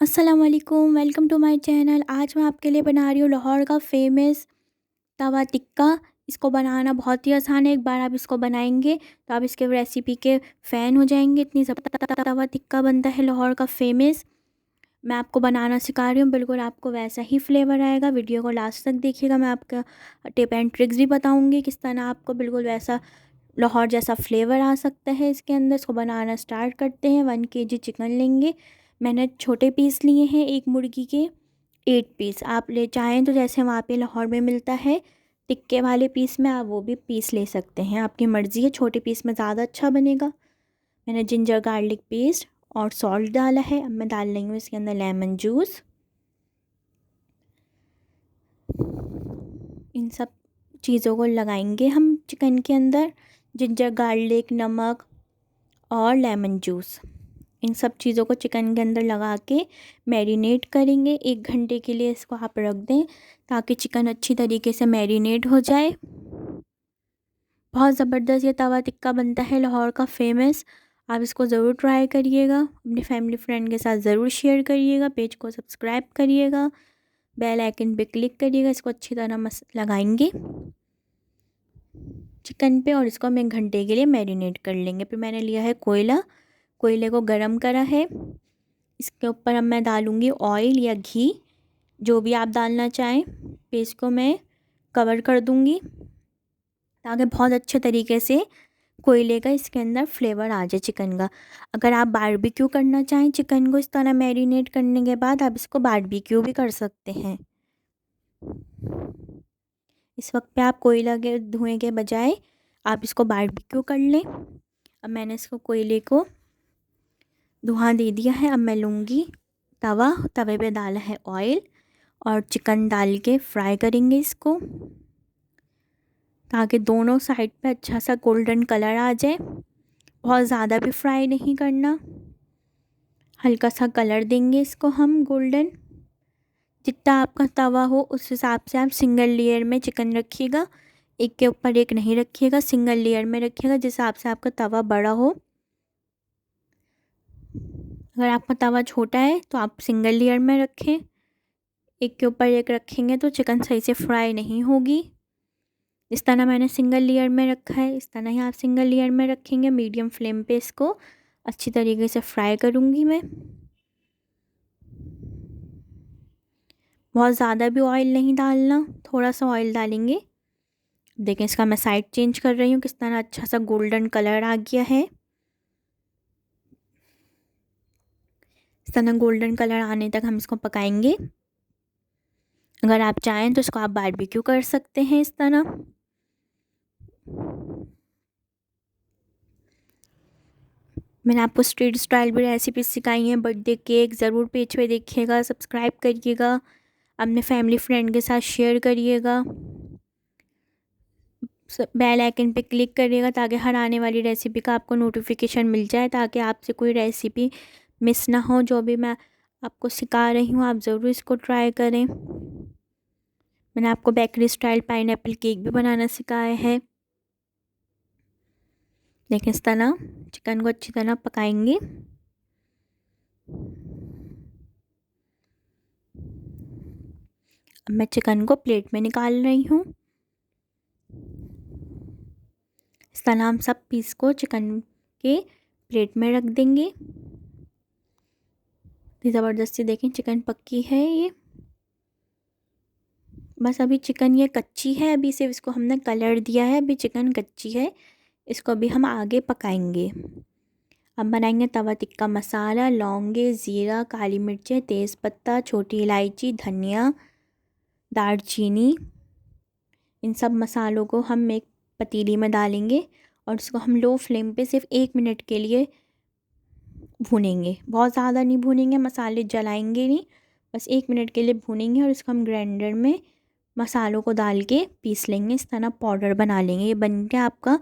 अस्सलाम वालेकुम, welcome to my channel. आज मैं आपके लिए बना रही हूँ लाहौर का फ़ेमस तवा टिक्का। इसको बनाना बहुत ही आसान है। एक बार आप इसको बनाएंगे तो आप इसके रेसिपी के फ़ैन हो जाएंगे। इतनी ज़बरदस्त तवा टिक्का बनता है लाहौर का फ़ेमस। मैं आपको बनाना सिखा रही हूँ, बिल्कुल आपको वैसा ही फ्लेवर आएगा। वीडियो को लास्ट तक देखिएगा, मैं आपका टिप एंड ट्रिक्स भी बताऊँगी किस तरह आपको बिल्कुल वैसा लाहौर जैसा फ्लेवर आ सकता है इसके अंदर। इसको बनाना स्टार्ट करते हैं। 1 kg चिकन लेंगे। मैंने छोटे पीस लिए हैं, एक मुर्गी के 8 पीस। आप ले चाहें तो जैसे वहाँ पे लाहौर में मिलता है टिक्के वाले पीस में, आप वो भी पीस ले सकते हैं, आपकी मर्ज़ी है। छोटे पीस में ज़्यादा अच्छा बनेगा। मैंने जिंजर गार्लिक पेस्ट और सॉल्ट डाला है। अब मैं डाल रही हूँ इसके अंदर लेमन जूस। इन सब चीज़ों को लगाएंगे हम चिकन के अंदर। जिंजर गार्लिक, नमक और लेमन जूस, इन सब चीज़ों को चिकन के अंदर लगा के मैरिनेट करेंगे। 1 घंटे के लिए इसको आप रख दें ताकि चिकन अच्छी तरीके से मैरिनेट हो जाए। बहुत ज़बरदस्त ये तवा टिक्का बनता है लाहौर का फ़ेमस। आप इसको ज़रूर ट्राई करिएगा, अपनी फैमिली फ्रेंड के साथ ज़रूर शेयर करिएगा। पेज को सब्सक्राइब करिएगा, बेल आइकन पे क्लिक करिएगा। इसको अच्छी तरह लगाएंगे चिकन पे और इसको हम 1 घंटे के लिए मैरिनेट कर लेंगे। फिर मैंने लिया है कोयला, कोयले को गरम करा है। इसके ऊपर अब मैं डालूँगी ऑयल या घी, जो भी आप डालना चाहें। फिर इसको मैं कवर कर दूँगी ताकि बहुत अच्छे तरीके से कोयले का इसके अंदर फ्लेवर आ जाए चिकन का। अगर आप बारबेक्यू करना चाहें चिकन को इस तरह मैरिनेट करने के बाद, आप इसको बारबेक्यू भी कर सकते हैं। इस वक्त पे आप कोयला के धुएं के बजाय आप इसको बारबेक्यू कर लें। अब मैंने इसको कोयले को धुआं दे दिया है। अब मैं लूँगी तवा, तवे पे डाला है ऑयल और चिकन डाल के फ्राई करेंगे इसको ताकि दोनों साइड पे अच्छा सा गोल्डन कलर आ जाए। बहुत ज़्यादा भी फ्राई नहीं करना, हल्का सा कलर देंगे इसको हम गोल्डन। जितना आपका तवा हो उस हिसाब से आप सिंगल लेयर में चिकन रखिएगा, एक के ऊपर एक नहीं रखिएगा, सिंगल लेयर में रखिएगा जिस हिसाब से आपका तवा बड़ा हो। अगर आपका तवा छोटा है तो आप सिंगल लेयर में रखें, एक के ऊपर एक रखेंगे तो चिकन सही से फ्राई नहीं होगी। इस तरह मैंने सिंगल लेयर में रखा है, इस तरह ही आप सिंगल लेयर में रखेंगे। मीडियम फ्लेम पे इसको अच्छी तरीके से फ्राई करूँगी मैं। बहुत ज़्यादा भी ऑयल नहीं डालना, थोड़ा सा ऑयल डालेंगे। देखें इसका मैं साइड चेंज कर रही हूँ, किस तरह अच्छा सा गोल्डन कलर आ गया है। इस तरह गोल्डन कलर आने तक हम इसको पकाएंगे। अगर आप चाहें तो इसको आप बारबेक्यू कर सकते हैं इस तरह। मैंने आपको स्ट्रीट स्टाइल भी रेसिपी सिखाई हैं। बर्थडे केक ज़रूर पेज पे देखिएगा, सब्सक्राइब करिएगा, अपने फैमिली फ्रेंड के साथ शेयर करिएगा, बेल आइकन पे क्लिक करिएगा ताकि हर आने वाली रेसिपी का आपको नोटिफिकेशन मिल जाए, ताकि आपसे कोई रेसिपी मिस ना हो। जो भी मैं आपको सिखा रही हूँ आप ज़रूर इसको ट्राई करें। मैंने आपको बेकरी स्टाइल पाइनएप्पल केक भी बनाना सिखाया है। लेकिन इस तरह चिकन को अच्छी तरह पकाएंगे। अब मैं चिकन को प्लेट में निकाल रही हूँ। इस तरह हम सब पीस को चिकन के प्लेट में रख देंगे। ज़बरदस्ती देखें चिकन पक्की है ये। बस अभी चिकन ये कच्ची है, अभी सिर्फ इसको हमने कलर दिया है, अभी चिकन कच्ची है। इसको अभी हम आगे पकाएंगे। अब बनाएंगे तवा टिक्का मसाला। लौंगे, ज़ीरा, काली मिर्चें, तेज़पत्ता, छोटी इलायची, धनिया, दालचीनी, इन सब मसालों को हम एक पतीली में डालेंगे और इसको हम लो फ्लेम पे सिर्फ 1 मिनट के लिए भूनेंगे। बहुत ज़्यादा नहीं भूनेंगे, मसाले जलाएंगे नहीं, बस 1 मिनट के लिए भूनेंगे और इसको हम ग्राइंडर में मसालों को डाल के पीस लेंगे। इस तरह पाउडर बना लेंगे। ये बन के आपका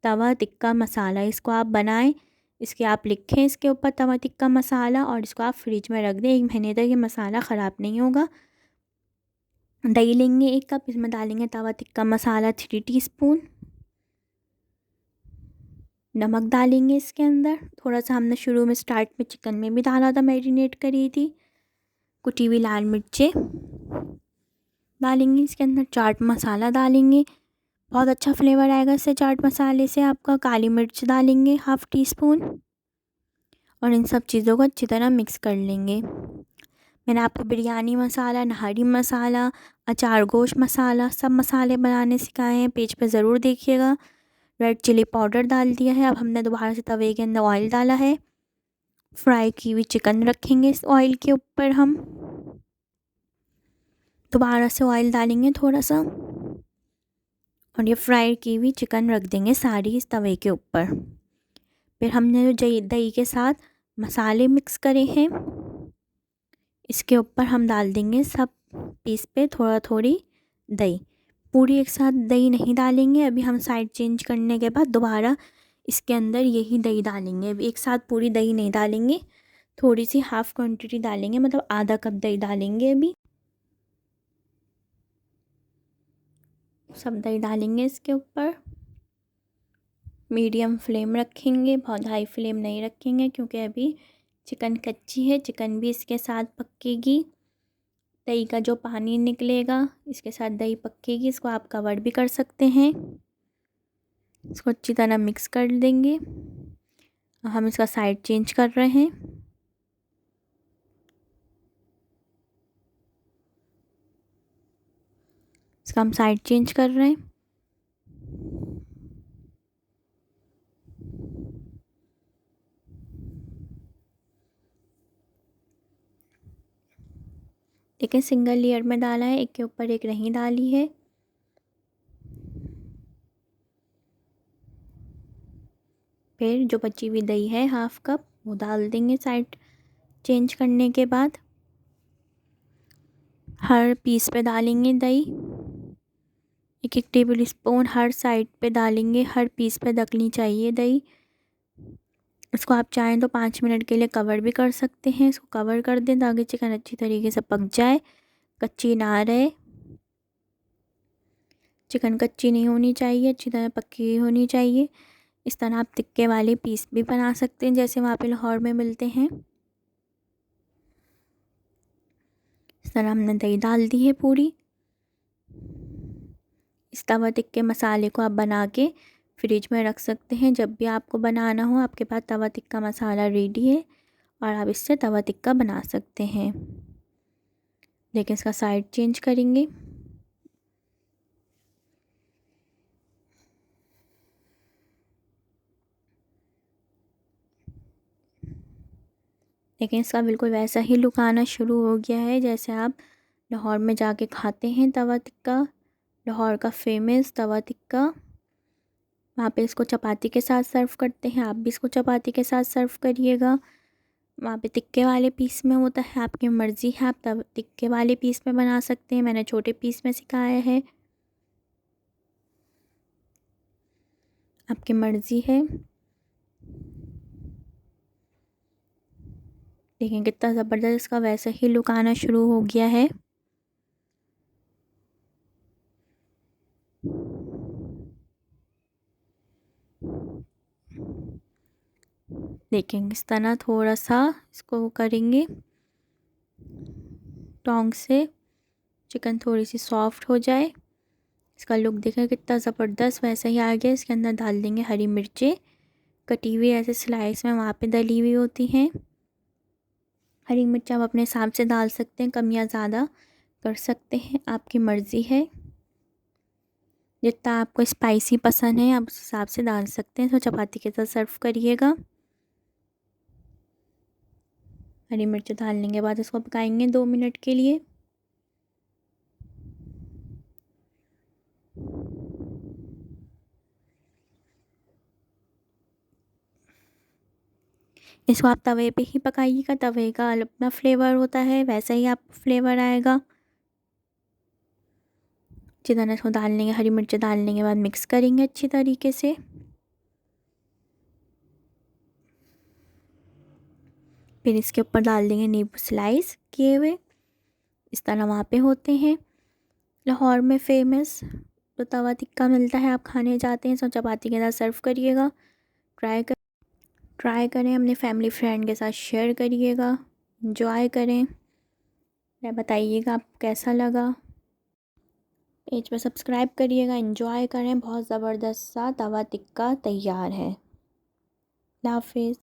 तवा टिक्का मसाला। इसको आप बनाएं, इसके आप लिखें इसके ऊपर तवा टिक्का मसाला और इसको आप फ्रिज में रख दें 1 महीने तक। ये मसाला ख़राब नहीं होगा। दही लेंगे 1 कप, इसमें डालेंगे तवा टिक्का मसाला 3 टीस्पून। नमक डालेंगे इसके अंदर थोड़ा सा, हमने शुरू में स्टार्ट में चिकन में भी डाला था, मैरिनेट करी थी। कुटी हुई लाल मिर्चें डालेंगे, इसके अंदर चाट मसाला डालेंगे, बहुत अच्छा फ्लेवर आएगा इससे चाट मसाले से आपका। काली मिर्च डालेंगे 1/2 टीस्पून और इन सब चीज़ों को अच्छी तरह मिक्स कर लेंगे। मैंने आपको बिरयानी मसाला, नहारी मसाला, अचार गोश्त मसाला सब मसाले बनाने सिखाए हैं, पेज पे ज़रूर देखिएगा। रेड चिली पाउडर डाल दिया है। अब हमने दोबारा से तवे के अंदर ऑयल डाला है। फ्राई की हुई चिकन रखेंगे इस ऑयल के ऊपर, हम दोबारा से ऑयल डालेंगे थोड़ा सा और ये फ्राई की हुई चिकन रख देंगे सारी इस तवे के ऊपर। फिर हमने जो दही के साथ मसाले मिक्स करे हैं इसके ऊपर हम डाल देंगे सब पीस पे थोड़ा थोड़ी दही। पूरी एक साथ दही नहीं डालेंगे, अभी हम साइड चेंज करने के बाद दोबारा इसके अंदर यही दही डालेंगे। अभी एक साथ पूरी दही नहीं डालेंगे, थोड़ी सी हाफ़ क्वांटिटी डालेंगे, मतलब आधा कप दही डालेंगे। अभी सब दही डालेंगे इसके ऊपर। मीडियम फ्लेम रखेंगे, बहुत हाई फ्लेम नहीं रखेंगे क्योंकि अभी चिकन कच्ची है, चिकन भी इसके साथ पकेगी। दही का जो पानी निकलेगा इसके साथ दही पकेगी। इसको आप कवर भी कर सकते हैं। इसको अच्छी तरह मिक्स कर देंगे। हम इसका साइड चेंज कर रहे हैं। इसका हम साइड चेंज कर रहे हैं। देखिए सिंगल लेयर में डाला है, एक के ऊपर एक नहीं डाली है। फिर जो बची हुई दही है 1/2 कप वो डाल देंगे साइड चेंज करने के बाद। हर पीस पे डालेंगे दही, 1-1 टेबल स्पून हर साइड पे डालेंगे। हर पीस पे डलनी चाहिए दही। इसको आप चाहें तो 5 मिनट के लिए कवर भी कर सकते हैं। इसको कवर कर दें ताकि चिकन अच्छी तरीके से पक जाए, कच्ची ना रहे। चिकन कच्ची नहीं होनी चाहिए, अच्छी तरह पकी हुई होनी चाहिए। इस तरह आप टिक्के वाले पीस भी बना सकते हैं जैसे वहाँ पे लाहौर में मिलते हैं। इस तरह हमने दही डाल दी है पूरी। इस तवा टिक्के मसाले को आप बना के फ्रिज में रख सकते हैं। जब भी आपको बनाना हो आपके पास तवा टिक्का मसाला रेडी है और आप इससे तवा टिक्का बना सकते हैं। लेकिन इसका साइड चेंज करेंगे। लेकिन इसका बिल्कुल वैसा ही लुक आना शुरू हो गया है जैसे आप लाहौर में जाके खाते हैं तवा टिक्का। लाहौर का फेमस तवा टिक्का, वहाँ पे इसको चपाती के साथ सर्व करते हैं। आप भी इसको चपाती के साथ सर्व करिएगा। वहाँ पे टिक्के वाले पीस में होता है, आपकी मर्ज़ी है, आप तब टिक्के वाले पीस में बना सकते हैं। मैंने छोटे पीस में सिखाया है, आपकी मर्ज़ी है। देखें कितना ज़बरदस्त इसका वैसा ही लुक आना शुरू हो गया है। देखेंगे इस तरह थोड़ा सा इसको करेंगे टोंग से, चिकन थोड़ी सी सॉफ्ट हो जाए। इसका लुक देखें कितना ज़बरदस्त वैसा ही आ गया। इसके अंदर डाल देंगे हरी मिर्चें कटी हुई, ऐसे स्लाइस में वहाँ पे डली हुई होती हैं। हरी मिर्च आप अपने हिसाब से डाल सकते हैं, कम या ज़्यादा कर सकते हैं, आपकी मर्ज़ी है। जितना आपको स्पाइसी पसंद है आप उस हिसाब से डाल सकते हैं। तो चपाती के साथ सर्व करिएगा। हरी मिर्च डालने के बाद इसको पकाएंगे 2 मिनट के लिए। इसको आप तवे पे ही पकाइएगा, तवे का अपना फ्लेवर होता है, वैसा ही आप फ्लेवर आएगा। अच्छी तरह इसको डाल लेंगे, हरी मिर्च डालने के बाद मिक्स करेंगे अच्छी तरीके से। फिर इसके ऊपर डाल देंगे नींबू स्लाइस किए हुए। इस तरह वहाँ पे होते हैं लाहौर में फेमस तो तवा टिक्का मिलता है। आप खाने जाते हैं तो चपाती के साथ सर्व करिएगा। ट्राई करें, अपने फैमिली फ्रेंड के साथ शेयर करिएगा, एंजॉय करें। बताइएगा आपको कैसा लगा। पेज पर सब्सक्राइब करिएगा, एंजॉय करें। बहुत ज़बरदस्त सा तवा टिक्का तैयार है। अल्लाह हाफिज़।